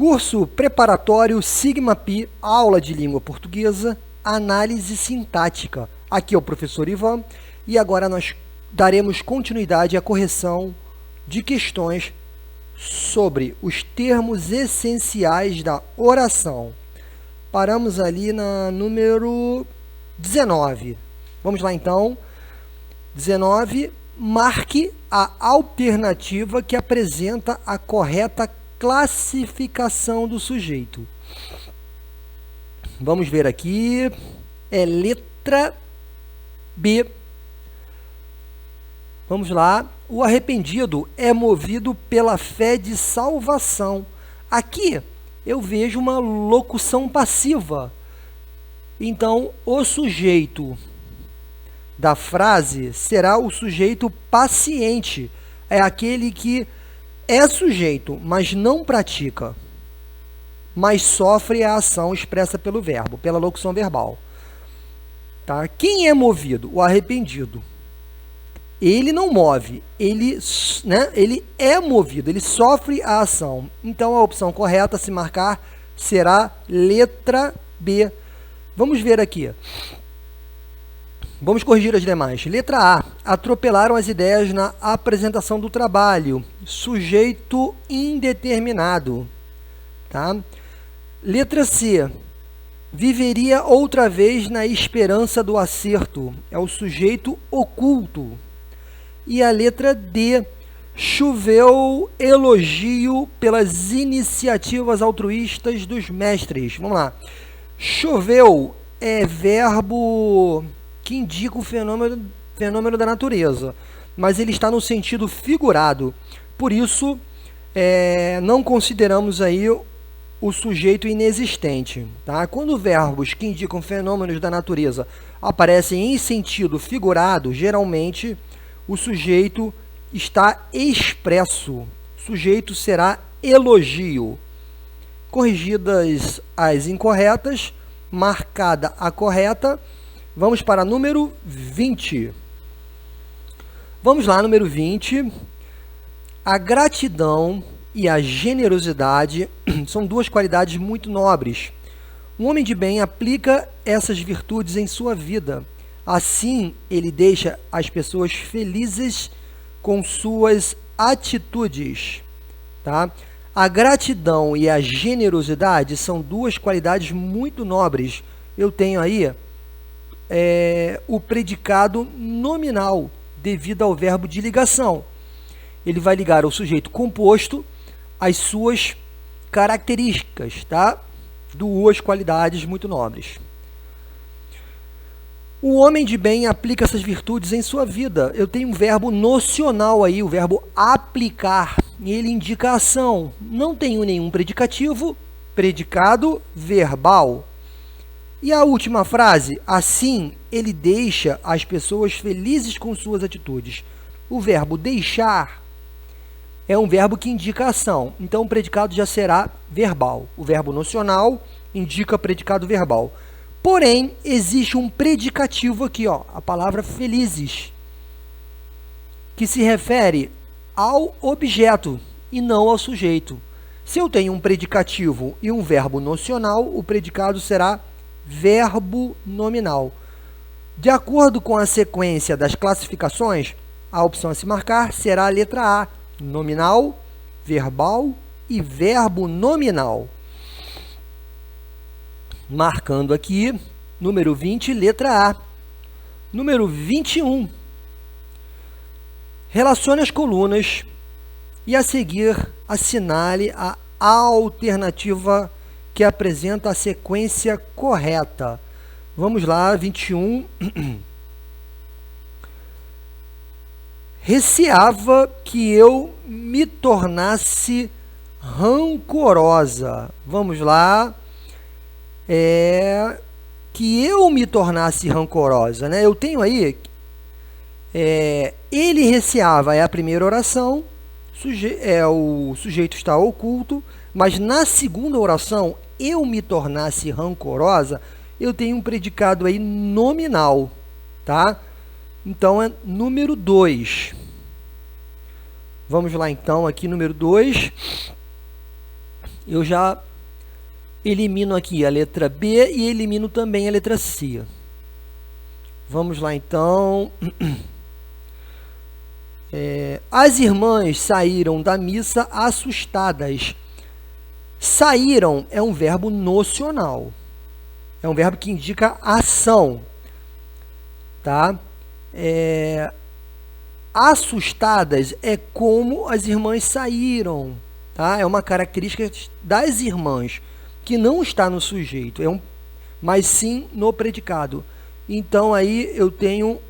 Curso preparatório Sigma Pi, aula de língua portuguesa, análise sintática. Aqui é o professor Ivan e agora nós daremos continuidade à correção de questões sobre os termos essenciais da oração. Paramos ali na número 19. Vamos lá então. 19. Marque a alternativa que apresenta a correta classificação do sujeito. Vamos ver aqui. É letra B. Vamos lá. O arrependido é movido pela fé de salvação. Aqui eu vejo uma locução passiva. Então, o sujeito da frase será o sujeito paciente. É aquele que é sujeito, mas não pratica, mas sofre a ação expressa pelo verbo, pela locução verbal. Tá? Quem é movido? O arrependido. Ele não move, ele é movido, ele sofre a ação. Então, a opção correta a se marcar será letra B. Vamos ver aqui. Vamos corrigir as demais. Letra A. Atropelaram as ideias na apresentação do trabalho. Sujeito indeterminado. Tá? Letra C. Viveria outra vez na esperança do acerto. É o sujeito oculto. E a letra D. Choveu elogio pelas iniciativas altruístas dos mestres. Vamos lá. Choveu é verbo que indica o fenômeno da natureza, mas ele está no sentido figurado. Por isso, não consideramos aí o sujeito inexistente. Tá? Quando verbos que indicam fenômenos da natureza aparecem em sentido figurado, geralmente o sujeito está expresso. O sujeito será elogio. Corrigidas as incorretas, marcada a correta, vamos para número 20. Vamos lá, número 20. A gratidão e a generosidade são duas qualidades muito nobres. Um homem de bem aplica essas virtudes em sua vida. Assim, ele deixa as pessoas felizes com suas atitudes. Tá? A gratidão e a generosidade são duas qualidades muito nobres. Eu tenho aí o predicado nominal, devido ao verbo de ligação. Ele vai ligar ao sujeito composto as suas características, tá? Duas qualidades muito nobres. O homem de bem aplica essas virtudes em sua vida. Eu tenho um verbo nocional aí, o verbo aplicar. E ele indica a ação. Não tenho nenhum predicativo, predicado verbal. E a última frase, assim, ele deixa as pessoas felizes com suas atitudes. O verbo deixar é um verbo que indica ação. Então, o predicado já será verbal. O verbo nocional indica predicado verbal. Porém, existe um predicativo aqui, ó, a palavra felizes, que se refere ao objeto e não ao sujeito. Se eu tenho um predicativo e um verbo nocional, o predicado será verbo nominal. De acordo com a sequência das classificações, a opção a se marcar será a letra A, nominal, verbal e verbo nominal. Marcando aqui, número 20, letra A. Número 21. Relacione as colunas e a seguir assinale a alternativa que apresenta a sequência correta. Vamos lá, 21. Receava que eu me tornasse rancorosa. Vamos lá. Que eu me tornasse rancorosa, né? Eu tenho aí, ele receava é a primeira oração, o sujeito está oculto, mas na segunda oração, eu me tornasse rancorosa, eu tenho um predicado aí nominal, tá? Então, é número 2. Vamos lá, então, aqui, número 2. eu já elimino aqui a letra B e elimino também a letra C. Vamos lá, então. As irmãs saíram da missa assustadas. Saíram é um verbo nocional. É um verbo que indica ação. Tá? Assustadas é como as irmãs saíram. Tá? É uma característica das irmãs, que não está no sujeito, mas sim no predicado. Então, aí eu tenho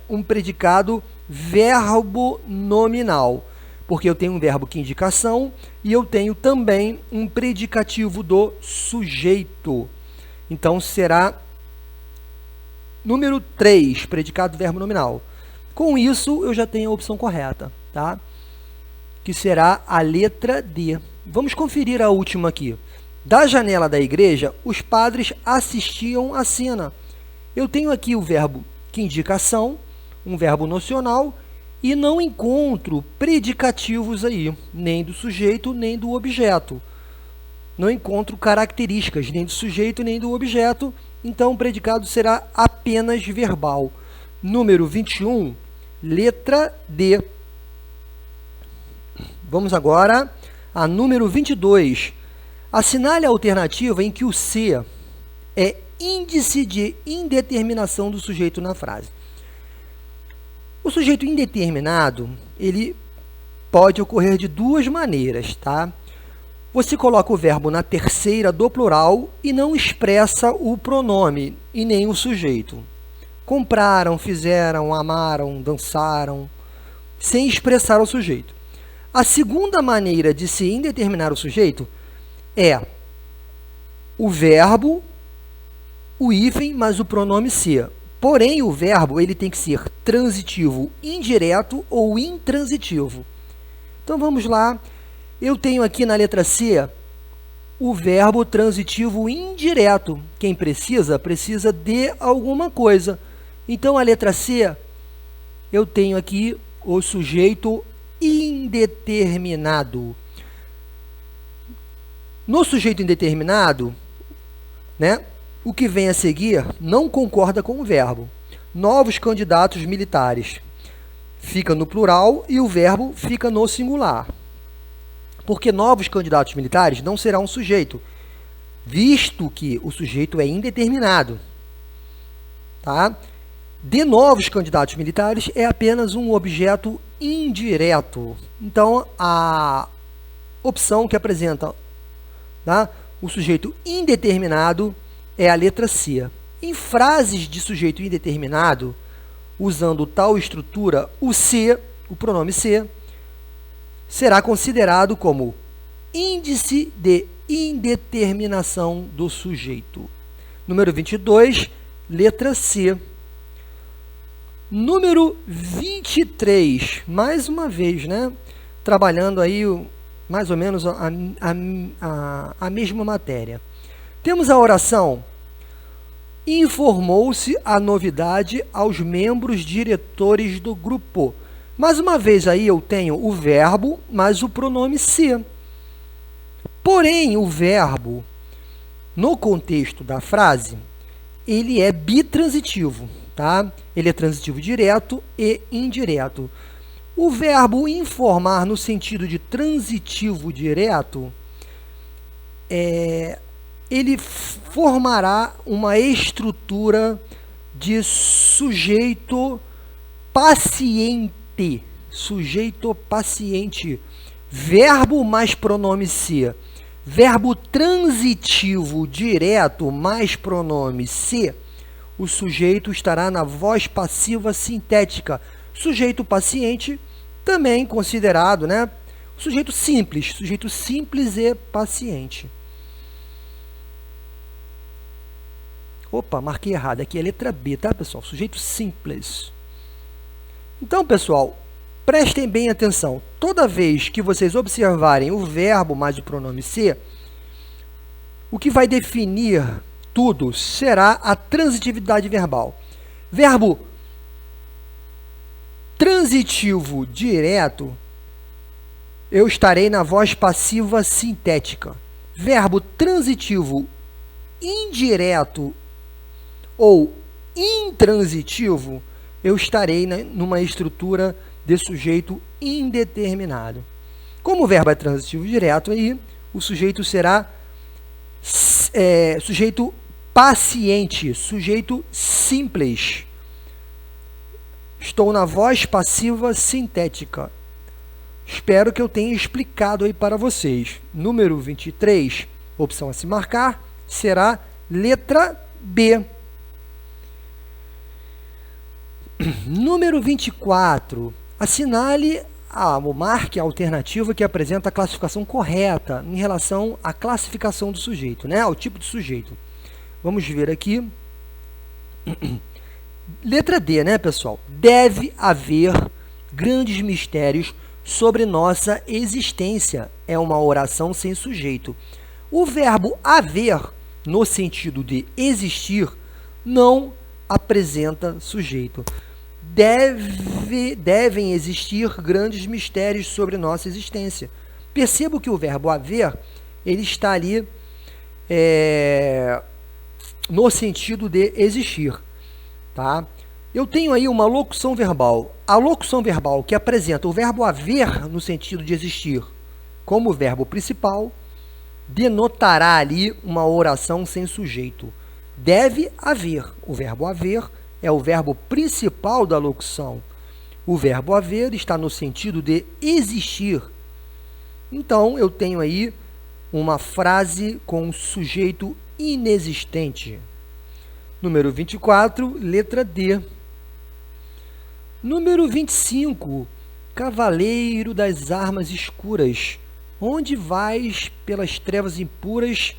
um predicado verbo nominal, porque eu tenho um verbo que indica ação e eu tenho também um predicativo do sujeito. Então, será número 3, predicado verbo nominal. Com isso, eu já tenho a opção correta, tá? Que será a letra D. Vamos conferir a última aqui. Da janela da igreja, os padres assistiam à cena. Eu tenho aqui o verbo que indica ação, um verbo nocional, e não encontro predicativos aí, nem do sujeito, nem do objeto. Não encontro características, nem do sujeito, nem do objeto, então o predicado será apenas verbal. Número 21, letra D. Vamos agora a número 22. Assinale a alternativa em que o C é índice de indeterminação do sujeito na frase. O sujeito indeterminado, ele pode ocorrer de duas maneiras, tá? Você coloca o verbo na terceira do plural e não expressa o pronome e nem o sujeito. Compraram, fizeram, amaram, dançaram, sem expressar o sujeito. A segunda maneira de se indeterminar o sujeito é o verbo, o hífen, mas o pronome ser. Porém, o verbo ele tem que ser transitivo indireto ou intransitivo. Então, vamos lá. Eu tenho aqui na letra C o verbo transitivo indireto. Quem precisa de alguma coisa. Então, a letra C, eu tenho aqui o sujeito indeterminado. No sujeito indeterminado, né, o que vem a seguir não concorda com o verbo. Novos candidatos militares. Fica no plural e o verbo fica no singular. Porque novos candidatos militares não será um sujeito, visto que o sujeito é indeterminado. Tá? De novos candidatos militares é apenas um objeto indireto. Então, a opção que apresenta, tá, o sujeito indeterminado é a letra C. Em frases de sujeito indeterminado, usando tal estrutura, o C, o pronome C, será considerado como índice de indeterminação do sujeito. Número 22, letra C. Número 23, mais uma vez, né? Trabalhando aí mais ou menos a mesma matéria. Temos a oração: informou-se a novidade aos membros diretores do grupo. Mais uma vez aí eu tenho o verbo mais o pronome se. Porém, o verbo, no contexto da frase, ele é bitransitivo, tá? Ele é transitivo direto e indireto. O verbo informar no sentido de transitivo direto, ele formará uma estrutura de sujeito paciente. Sujeito paciente. Verbo mais pronome se. Verbo transitivo direto mais pronome se. O sujeito estará na voz passiva sintética. Sujeito paciente, também considerado, né? Sujeito simples e paciente. Opa, marquei errado. Aqui é a letra B, tá, pessoal? Sujeito simples. Então, pessoal, prestem bem atenção. Toda vez que vocês observarem o verbo mais o pronome se, o que vai definir tudo será a transitividade verbal. Verbo transitivo direto eu estarei na voz passiva sintética. Verbo transitivo indireto ou intransitivo, eu estarei numa estrutura de sujeito indeterminado. Como o verbo é transitivo direto, aí o sujeito será sujeito paciente, sujeito simples. Estou na voz passiva sintética. Espero que eu tenha explicado aí para vocês. Número 23, opção a se marcar, será letra B. Número 24, assinale ou marque a alternativa que apresenta a classificação correta em relação à classificação do sujeito, né? Ao tipo de sujeito. Vamos ver aqui. Letra D, né, pessoal? Deve haver grandes mistérios sobre nossa existência. É uma oração sem sujeito. O verbo haver, no sentido de existir, não apresenta sujeito. Devem existir grandes mistérios sobre nossa existência. Percebo que o verbo haver, ele está ali no sentido de existir. Tá? Eu tenho aí uma locução verbal. A locução verbal que apresenta o verbo haver no sentido de existir como verbo principal, denotará ali uma oração sem sujeito. Deve haver. O verbo haver é o verbo principal da locução. O verbo haver está no sentido de existir. Então, eu tenho aí uma frase com sujeito inexistente. Número 24, letra D. Número 25, cavaleiro das armas escuras. Onde vais pelas trevas impuras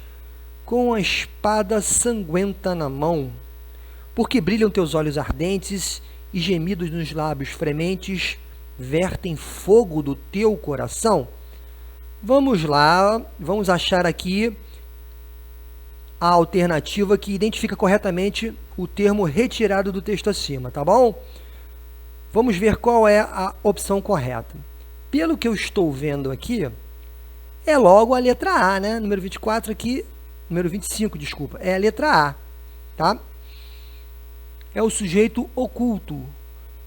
com a espada sanguenta na mão? Porque brilham teus olhos ardentes e gemidos nos lábios frementes vertem fogo do teu coração? Vamos lá, vamos achar aqui a alternativa que identifica corretamente o termo retirado do texto acima, tá bom? Vamos ver qual é a opção correta. Pelo que eu estou vendo aqui, é logo a letra A, né? Número 24 aqui, número 25, desculpa, é a letra A, tá? É o sujeito oculto.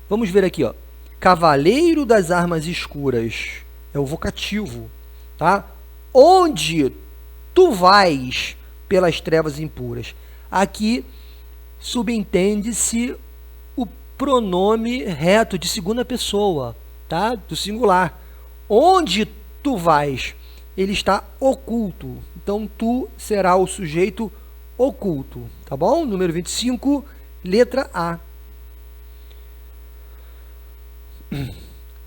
Vamos ver aqui, ó. Cavaleiro das armas escuras é o vocativo, tá? Onde tu vais pelas trevas impuras. Aqui subentende-se o pronome reto de segunda pessoa, tá? Do singular. Onde tu vais, ele está oculto. Então, tu será o sujeito oculto, tá bom? Número 25, letra A.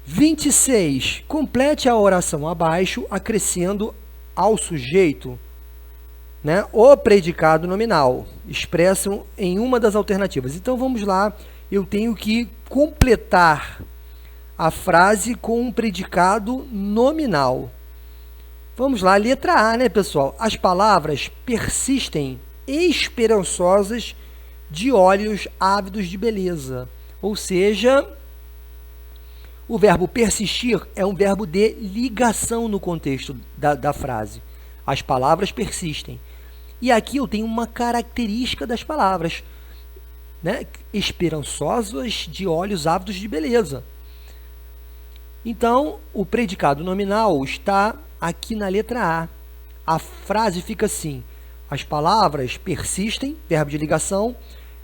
26. Complete a oração abaixo, acrescendo ao sujeito, né, o predicado nominal, expresso em uma das alternativas. Então, vamos lá. Eu tenho que completar a frase com um predicado nominal. Vamos lá, letra A, né, pessoal? As palavras persistem esperançosas de olhos ávidos de beleza. Ou seja, o verbo persistir é um verbo de ligação no contexto da frase. As palavras persistem. E aqui eu tenho uma característica das palavras, né? Esperançosas de olhos ávidos de beleza. Então, o predicado nominal está aqui na letra A. A frase fica assim: as palavras persistem, verbo de ligação,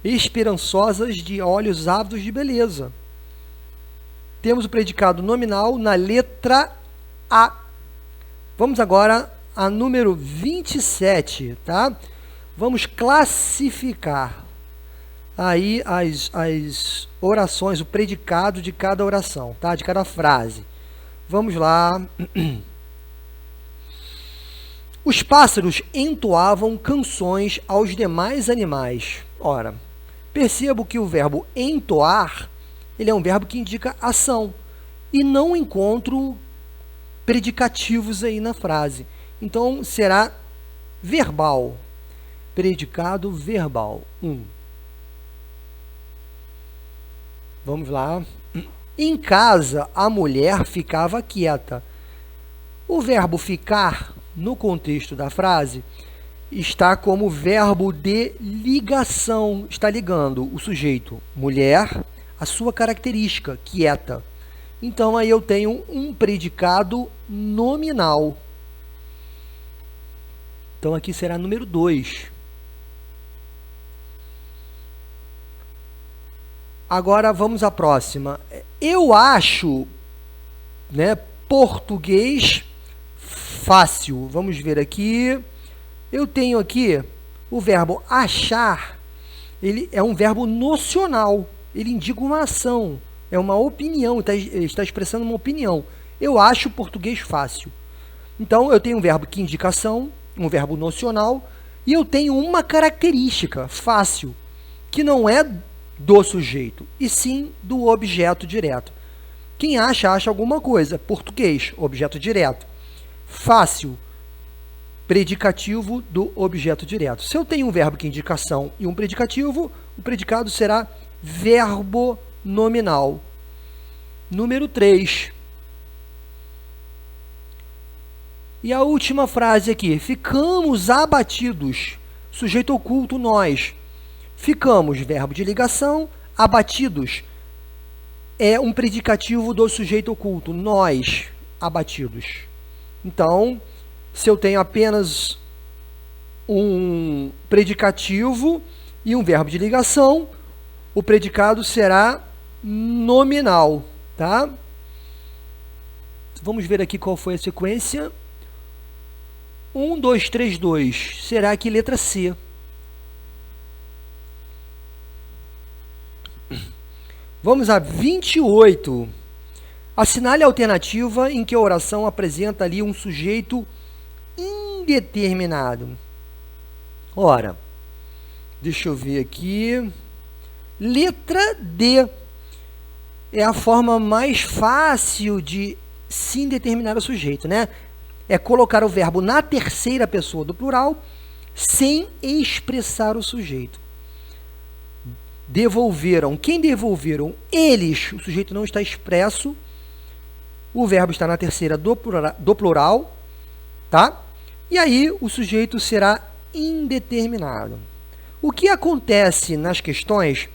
esperançosas de olhos ávidos de beleza. Temos o predicado nominal na letra A. Vamos agora a número 27, tá? Vamos classificar aí as orações, o predicado de cada oração, tá? De cada frase. Vamos lá. Os pássaros entoavam canções aos demais animais. Ora, percebo que o verbo entoar, ele é um verbo que indica ação. E não encontro predicativos aí na frase. Então, será verbal. Predicado verbal. 1. Vamos lá. Em casa, a mulher ficava quieta. O verbo ficar, no contexto da frase, está como verbo de ligação, está ligando o sujeito mulher à sua característica, quieta. Então, aí eu tenho um predicado nominal. Então, aqui será número 2. Agora, vamos à próxima. Eu acho, né, português fácil. Vamos ver aqui. Eu tenho aqui o verbo achar. Ele é um verbo nocional. Ele indica uma ação. É uma opinião. Está expressando uma opinião. Eu acho português fácil. Então, eu tenho um verbo que indica ação, um verbo nocional, e eu tenho uma característica, fácil, que não é do sujeito, e sim do objeto direto. Quem acha alguma coisa. Português, objeto direto. Fácil, predicativo do objeto direto. Se eu tenho um verbo que indica ação e um predicativo, o predicado será verbo nominal. Número 3. E a última frase aqui. Ficamos abatidos. Sujeito oculto, nós. Ficamos, verbo de ligação. Abatidos é um predicativo do sujeito oculto. Nós, abatidos. Então, se eu tenho apenas um predicativo e um verbo de ligação, o predicado será nominal, tá? Vamos ver aqui qual foi a sequência. 1, 2, 3, 2. Será que letra C? Vamos a 28. Assinale a alternativa em que a oração apresenta ali um sujeito indeterminado. Ora, deixa eu ver aqui. Letra D é a forma mais fácil de se indeterminar o sujeito, né? É colocar o verbo na terceira pessoa do plural sem expressar o sujeito. Devolveram. Quem devolveram? Eles. O sujeito não está expresso. O verbo está na terceira do plural, tá? E aí o sujeito será indeterminado. O que acontece nas questões?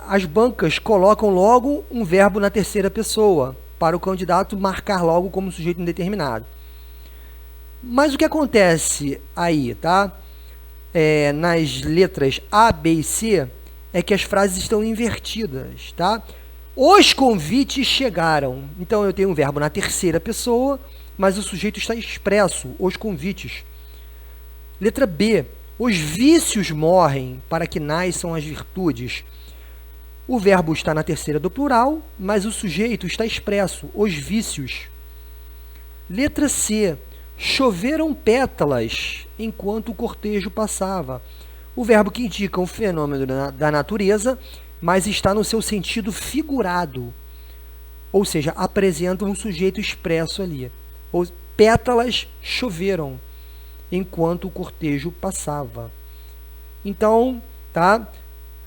As bancas colocam logo um verbo na terceira pessoa, para o candidato marcar logo como sujeito indeterminado. Mas o que acontece aí, tá? Nas letras A, B e C, é que as frases estão invertidas, tá? Os convites chegaram. Então, eu tenho um verbo na terceira pessoa, mas o sujeito está expresso, os convites. Letra B, os vícios morrem para que nasçam as virtudes. O verbo está na terceira do plural, mas o sujeito está expresso, os vícios. Letra C, choveram pétalas enquanto o cortejo passava. O verbo que indica um fenômeno da natureza, mas está no seu sentido figurado. Ou seja, apresenta um sujeito expresso ali. Pétalas choveram enquanto o cortejo passava. Então, tá?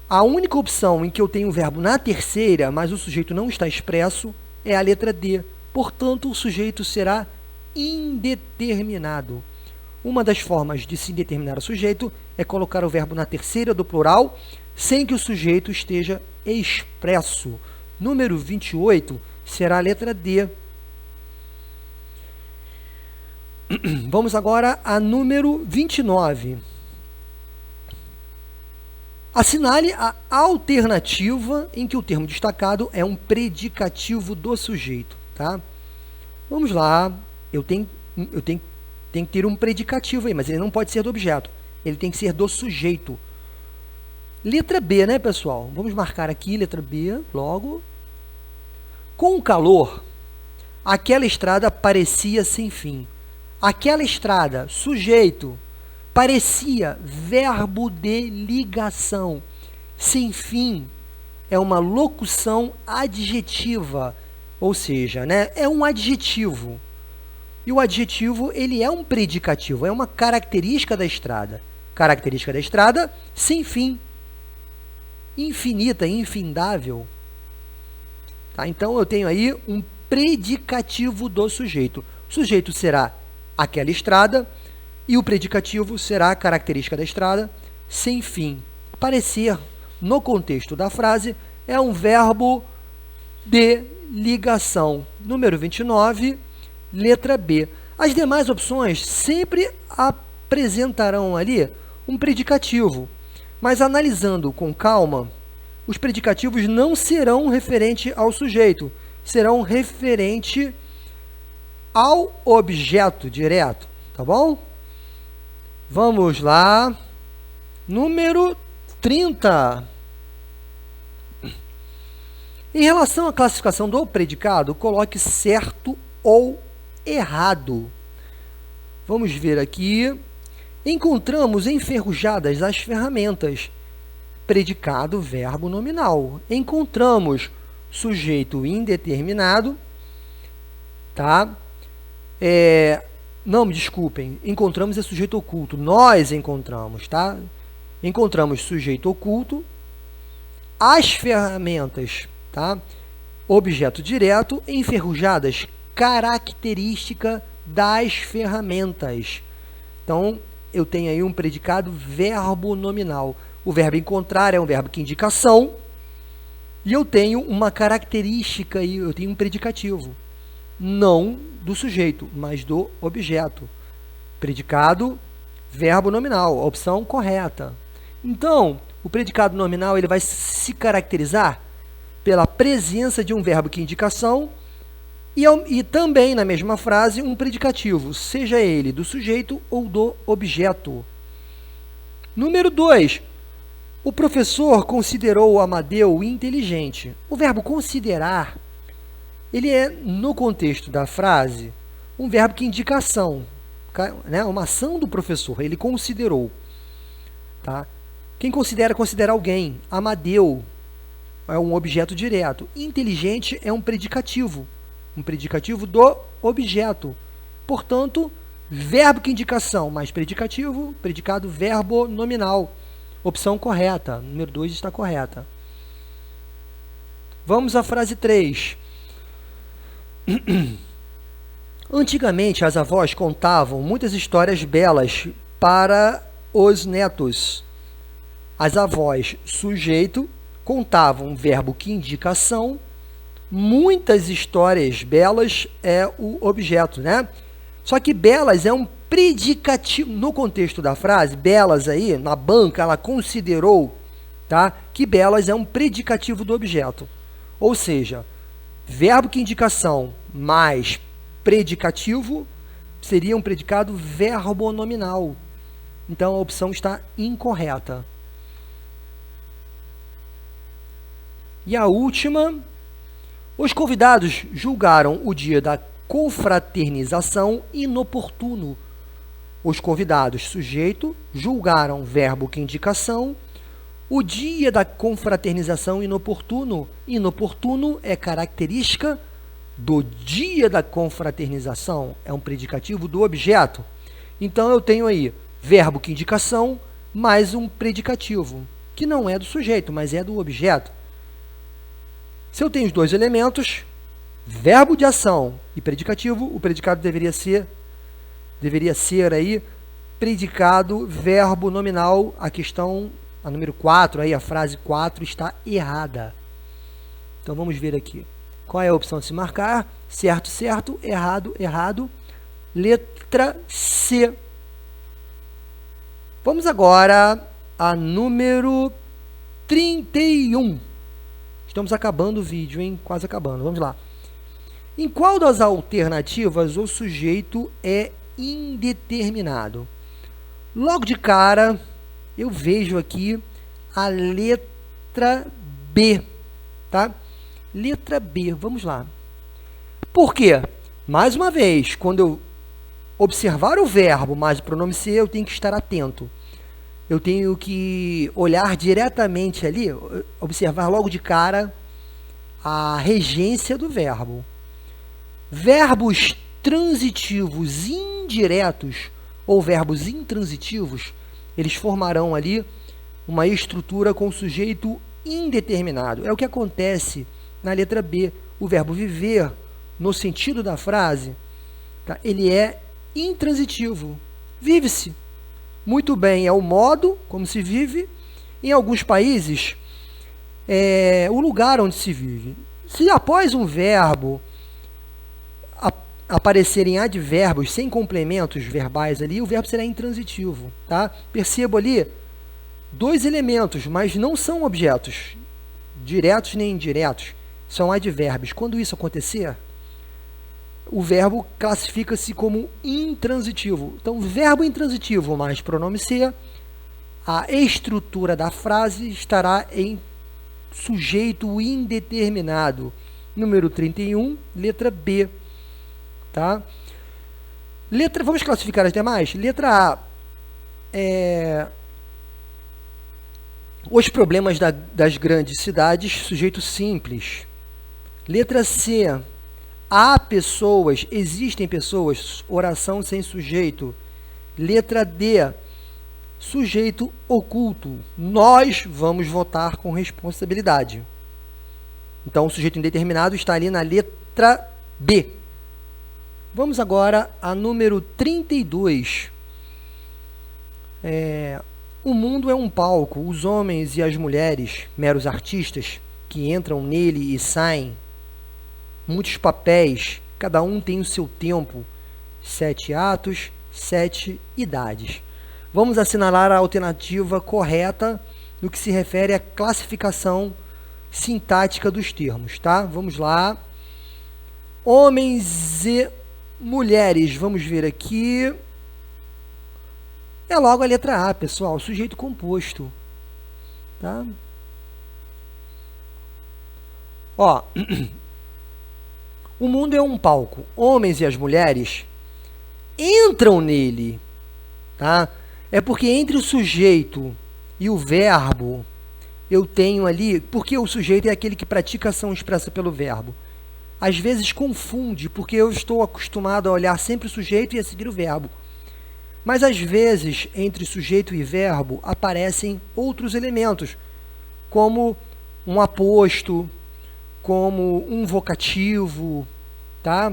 A única opção em que eu tenho o verbo na terceira, mas o sujeito não está expresso, é a letra D. Portanto, o sujeito será indeterminado. Uma das formas de se indeterminar o sujeito é colocar o verbo na terceira do plural, sem que o sujeito esteja expresso. Número 28 será a letra D. Vamos agora a número 29. Assinale a alternativa em que o termo destacado é um predicativo do sujeito, tá? Vamos lá. Eu tenho que ter um predicativo aí, mas ele não pode ser do objeto. Ele tem que ser do sujeito. Letra B, né, pessoal? Vamos marcar aqui, letra B, logo. Com o calor, aquela estrada parecia sem fim. Aquela estrada, sujeito, parecia, verbo de ligação. Sem fim é uma locução adjetiva, ou seja, né, é um adjetivo. E o adjetivo, ele é um predicativo, é uma característica da estrada. Característica da estrada, sem fim. Infinita, infindável. Tá? Então, eu tenho aí um predicativo do sujeito. O sujeito será aquela estrada e o predicativo será a característica da estrada, sem fim. Parecer, no contexto da frase, é um verbo de ligação. Número 29, letra B. As demais opções sempre apresentarão ali um predicativo, mas analisando com calma, os predicativos não serão referente ao sujeito, serão referente ao objeto direto, tá bom? Vamos lá. Número 30. Em relação à classificação do predicado, coloque certo ou errado. Vamos ver aqui. Encontramos enferrujadas as ferramentas. Predicado, verbo nominal. Encontramos sujeito indeterminado, tá? Não, me desculpem. Encontramos é sujeito oculto. Nós encontramos, tá? Encontramos sujeito oculto. As ferramentas, tá? Objeto direto. Enferrujadas, característica das ferramentas. Então, eu tenho aí um predicado verbo nominal. O verbo encontrar é um verbo que indica ação. E eu tenho uma característica aí, eu tenho um predicativo. Não do sujeito, mas do objeto. Predicado, verbo nominal, a opção correta. Então, o predicado nominal ele vai se caracterizar pela presença de um verbo que indica ação e também, na mesma frase, um predicativo, seja ele do sujeito ou do objeto. Número 2. O professor considerou o Amadeu inteligente. O verbo considerar, ele é, no contexto da frase, um verbo que indica ação, né? Uma ação do professor, ele considerou. Tá? Quem considera alguém. Amadeu é um objeto direto. Inteligente é um predicativo do objeto. Portanto, verbo que indica ação, mais predicativo, predicado verbo nominal. Opção correta. Número 2 está correta. Vamos à frase 3. Antigamente, as avós contavam muitas histórias belas para os netos. As avós, sujeito, contavam verbo que indica ação. Muitas histórias belas é o objeto, né? Só que belas é um predicativo. No contexto da frase, belas aí, na banca, ela considerou, tá, que belas é um predicativo do objeto. Ou seja, verbo que indica ação mais predicativo seria um predicado verbo nominal. Então, a opção está incorreta. E a última, os convidados julgaram o dia da confraternização inoportuno. Os convidados, sujeito, julgaram verbo que indica ação. O dia da confraternização inoportuno. Inoportuno é característica do dia da confraternização. É um predicativo do objeto. Então, eu tenho aí verbo que indica ação mais um predicativo, que não é do sujeito, mas é do objeto. Se eu tenho os dois elementos, verbo de ação e predicativo, o predicado deveria ser aí predicado verbo nominal. A questão, a número 4, aí a frase 4 está errada. Então vamos ver aqui. Qual é a opção de se marcar? Certo, certo, errado, errado. Letra C. Vamos agora a número 31. Estamos acabando o vídeo, hein? Quase acabando. Vamos lá. Em qual das alternativas o sujeito é indeterminado? Logo de cara, eu vejo aqui a letra B, tá? Letra B, vamos lá. Por quê? Mais uma vez, quando eu observar o verbo mais o pronome ser, eu tenho que estar atento. Eu tenho que olhar diretamente ali, observar logo de cara a regência do verbo. Verbos transitivos indiretos ou verbos intransitivos, eles formarão ali uma estrutura com sujeito indeterminado. É o que acontece na letra B. O verbo viver no sentido da frase, tá? Ele é intransitivo. Vive-se. Muito bem, é o modo como se vive. Em alguns países, é o lugar onde se vive. Se após um verbo aparecerem advérbios sem complementos verbais ali, o verbo será intransitivo, tá? Percebo ali dois elementos, mas não são objetos, diretos nem indiretos, são advérbios. Quando isso acontecer, o verbo classifica-se como intransitivo. Então, verbo intransitivo mais pronome ser, a estrutura da frase estará em sujeito indeterminado. Número 31, letra B. Tá? Vamos classificar as demais? Letra A. Os problemas das grandes cidades, sujeito simples. Letra C. Há pessoas, existem pessoas, oração sem sujeito. Letra D. Sujeito oculto. Nós vamos votar com responsabilidade. Então, o sujeito indeterminado está ali na letra B. Vamos agora a número 32. O mundo é um palco. Os homens e as mulheres, meros artistas, que entram nele e saem. Muitos papéis, cada um tem o seu tempo. 7 atos, 7 idades. Vamos assinalar a alternativa correta no que se refere à classificação sintática dos termos, tá? Vamos lá. Homens e mulheres, vamos ver aqui. É logo a letra A, pessoal, sujeito composto, tá? Ó, o mundo é um palco. Homens e as mulheres entram nele, tá? É porque entre o sujeito e o verbo, eu tenho ali... Porque o sujeito é aquele que pratica a ação expressa pelo verbo. Às vezes confunde, porque eu estou acostumado a olhar sempre o sujeito e a seguir o verbo. Mas, às vezes, entre sujeito e verbo, aparecem outros elementos, como um aposto, como um vocativo, tá?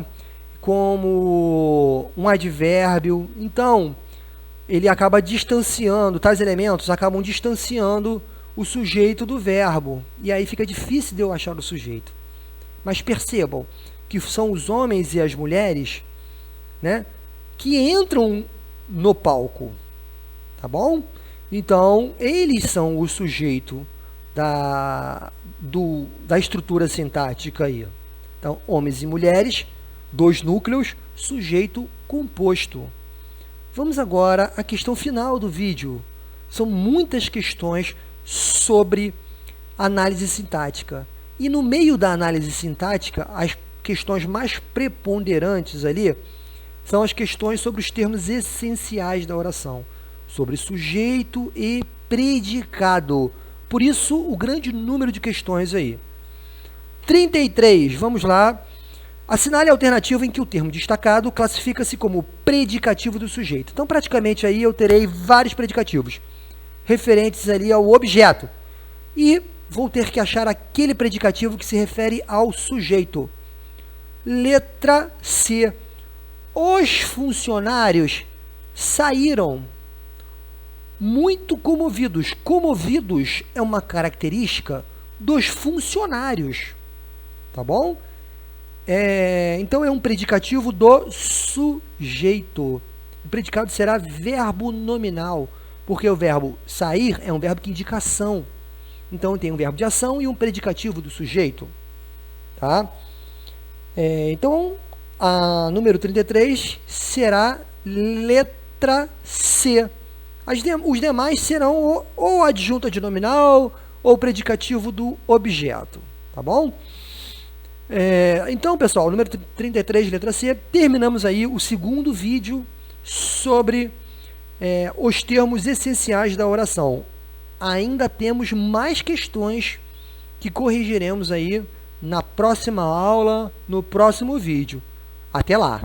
Como um advérbio. Então, ele acaba distanciando, tais elementos acabam distanciando o sujeito do verbo. E aí fica difícil de eu achar o sujeito. Mas percebam que são os homens e as mulheres, né, que entram no palco, tá bom? Então, eles são o sujeito da estrutura sintática aí. Então, homens e mulheres, 2 núcleos, sujeito composto. Vamos agora à questão final do vídeo. São muitas questões sobre análise sintática. E no meio da análise sintática, as questões mais preponderantes ali são as questões sobre os termos essenciais da oração, sobre sujeito e predicado. Por isso, o grande número de questões aí. 33, vamos lá. Assinale a alternativa em que o termo destacado classifica-se como predicativo do sujeito. Então, praticamente, aí eu terei vários predicativos referentes ali ao objeto. E vou ter que achar aquele predicativo que se refere ao sujeito. Letra C. Os funcionários saíram muito comovidos. Comovidos é uma característica dos funcionários, tá bom? Então, é um predicativo do sujeito. O predicado será verbo nominal, porque o verbo sair é um verbo que indica ação. Então, tem um verbo de ação e um predicativo do sujeito, tá? Então, a número 33 será letra C. Os demais serão ou adjunto adnominal ou predicativo do objeto, tá bom? Então, pessoal, número 33, letra C, terminamos aí o segundo vídeo sobre os termos essenciais da oração. Ainda temos mais questões que corrigiremos aí na próxima aula, no próximo vídeo. Até lá!